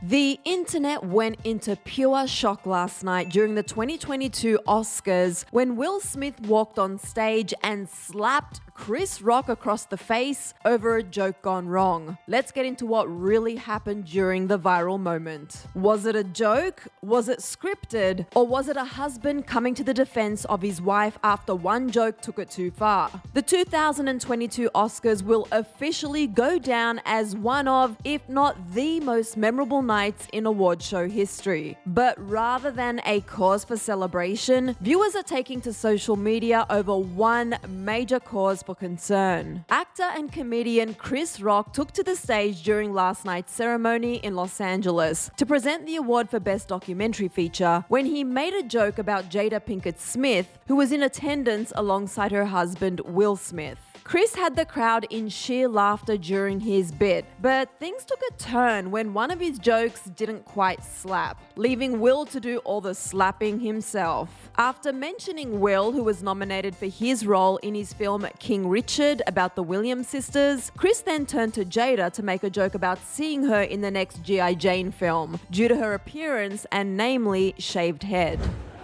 The internet went into pure shock last night during the 2022 Oscars when Will Smith walked on stage and slapped Chris Rock across the face over a joke gone wrong. Let's get into what really happened during the viral moment. Was it a joke? Was it scripted? Or was it a husband coming to the defense of his wife after one joke took it too far? The 2022 Oscars will officially go down as one of, if not the most memorable nights in award show history. But rather than a cause for celebration, viewers are taking to social media over one major cause for concern. Actor and comedian Chris Rock took to the stage during last night's ceremony in Los Angeles to present the award for Best Documentary Feature when he made a joke about Jada Pinkett Smith, who was in attendance alongside her husband Will Smith. Chris had the crowd in sheer laughter during his bit, but things took a turn when one of his jokes didn't quite slap, leaving Will to do all the slapping himself. After mentioning Will, who was nominated for his role in his film King Richard about the Williams sisters, Chris then turned to Jada to make a joke about seeing her in the next G.I. Jane film, due to her appearance and namely shaved head.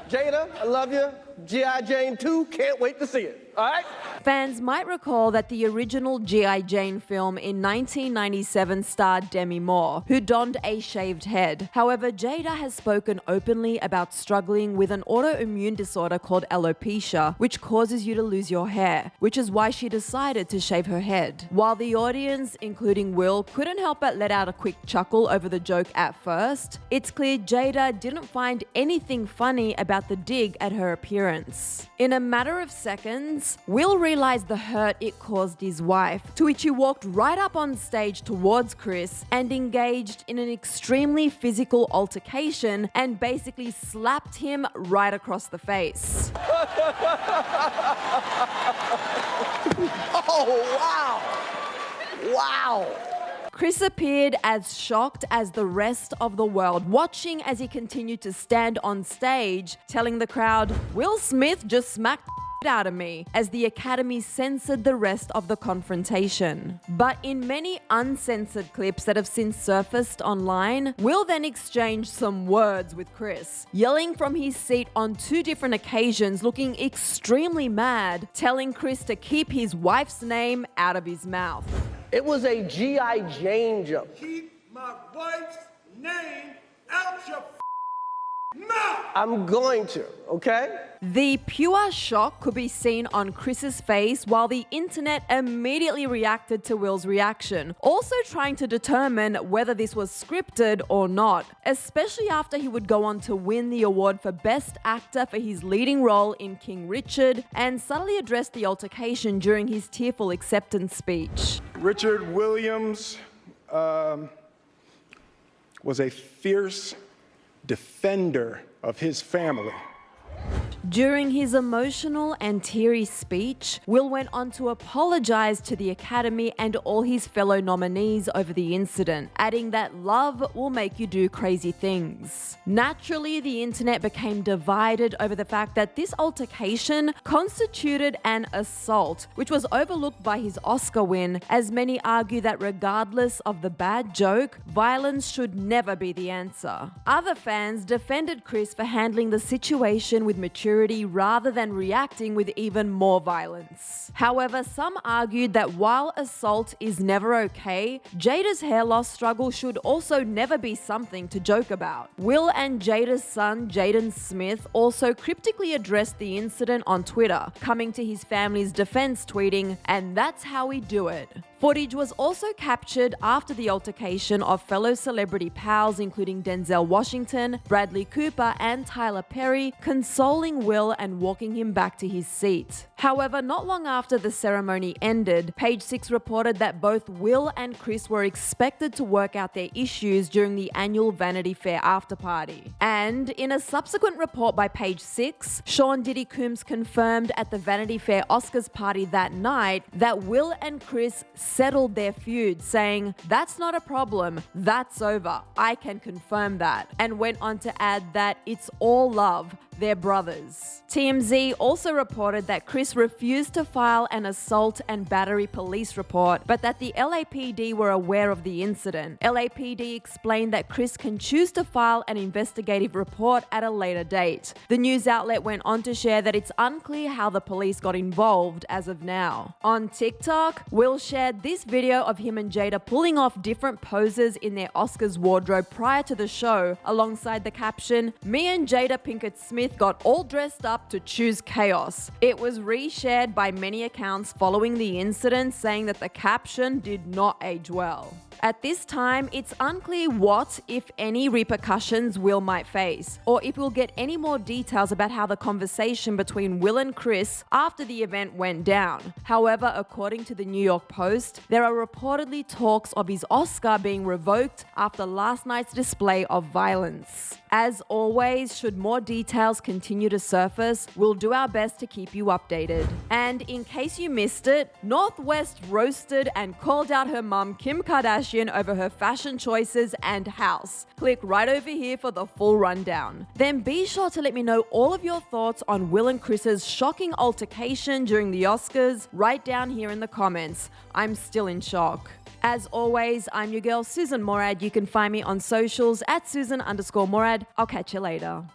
Jada, I love you. G.I. Jane 2, can't wait to see it. All right? Fans might recall that the original G.I. Jane film in 1997 starred Demi Moore, who donned a shaved head. However, Jada has spoken openly about struggling with an autoimmune disorder called alopecia, which causes you to lose your hair, which is why she decided to shave her head. While the audience, including Will, couldn't help but let out a quick chuckle over the joke at first, it's clear Jada didn't find anything funny about the dig at her appearance. In a matter of seconds, Will realized the hurt it caused his wife, to which he walked right up on stage towards Chris and engaged in an extremely physical altercation and basically slapped him right across the face. Oh, wow. Wow. Chris appeared as shocked as the rest of the world, watching as he continued to stand on stage, telling the crowd, "Will Smith just smacked the out of me," as the Academy censored the rest of the confrontation. But in many uncensored clips that have since surfaced online, Will then exchanged some words with Chris, yelling from his seat on 2 different occasions, looking extremely mad, telling Chris to keep his wife's name out of his mouth. It was a G.I. Jane joke. Keep my wife's name out your mouth! I'm going to, okay? The pure shock could be seen on Chris's face while the internet immediately reacted to Will's reaction, also trying to determine whether this was scripted or not, especially after he would go on to win the award for Best Actor for his leading role in King Richard and subtly addressed the altercation during his tearful acceptance speech. Richard Williams was a fierce defender of his family. During his emotional and teary speech, Will went on to apologize to the Academy and all his fellow nominees over the incident, adding that love will make you do crazy things. Naturally, the internet became divided over the fact that this altercation constituted an assault, which was overlooked by his Oscar win, as many argue that regardless of the bad joke, violence should never be the answer. Other fans defended Chris for handling the situation with maturity rather than reacting with even more violence. However, some argued that while assault is never okay, Jada's hair loss struggle should also never be something to joke about. Will and Jada's son, Jaden Smith, also cryptically addressed the incident on Twitter, coming to his family's defense, tweeting, "And that's how we do it." Footage was also captured after the altercation of fellow celebrity pals including Denzel Washington, Bradley Cooper, and Tyler Perry, consoling Will and walking him back to his seat. However, not long after the ceremony ended, Page Six reported that both Will and Chris were expected to work out their issues during the annual Vanity Fair afterparty. And in a subsequent report by Page Six, Sean Diddy Combs confirmed at the Vanity Fair Oscars party that night that Will and Chris settled their feud, saying, "That's not a problem, that's over, I can confirm that," and went on to add that it's all love, They're brothers. TMZ also reported that Chris refused to file an assault and battery police report, but that the LAPD were aware of the incident. LAPD explained that Chris can choose to file an investigative report at a later date. The news outlet went on to share that it's unclear how the police got involved as of now. On TikTok, Will shared this video of him and Jada pulling off different poses in their Oscars wardrobe prior to the show, alongside the caption, "Me and Jada Pinkett Smith got all dressed up to choose chaos." It was reshared by many accounts following the incident, saying that the caption did not age well. At this time, it's unclear what, if any, repercussions Will might face, or if we'll get any more details about how the conversation between Will and Chris after the event went down. However, according to the New York Post, there are reportedly talks of his Oscar being revoked after last night's display of violence. As always, should more details continue to surface, we'll do our best to keep you updated. And in case you missed it, North West roasted and called out her mum Kim Kardashian over her fashion choices and house. Click right over here for the full rundown. Then be sure to let me know all of your thoughts on Will and Chris's shocking altercation during the Oscars right down here in the comments. I'm still in shock. As always, I'm your girl Susan Morad. You can find me on socials at Susan_Morad. I'll catch you later.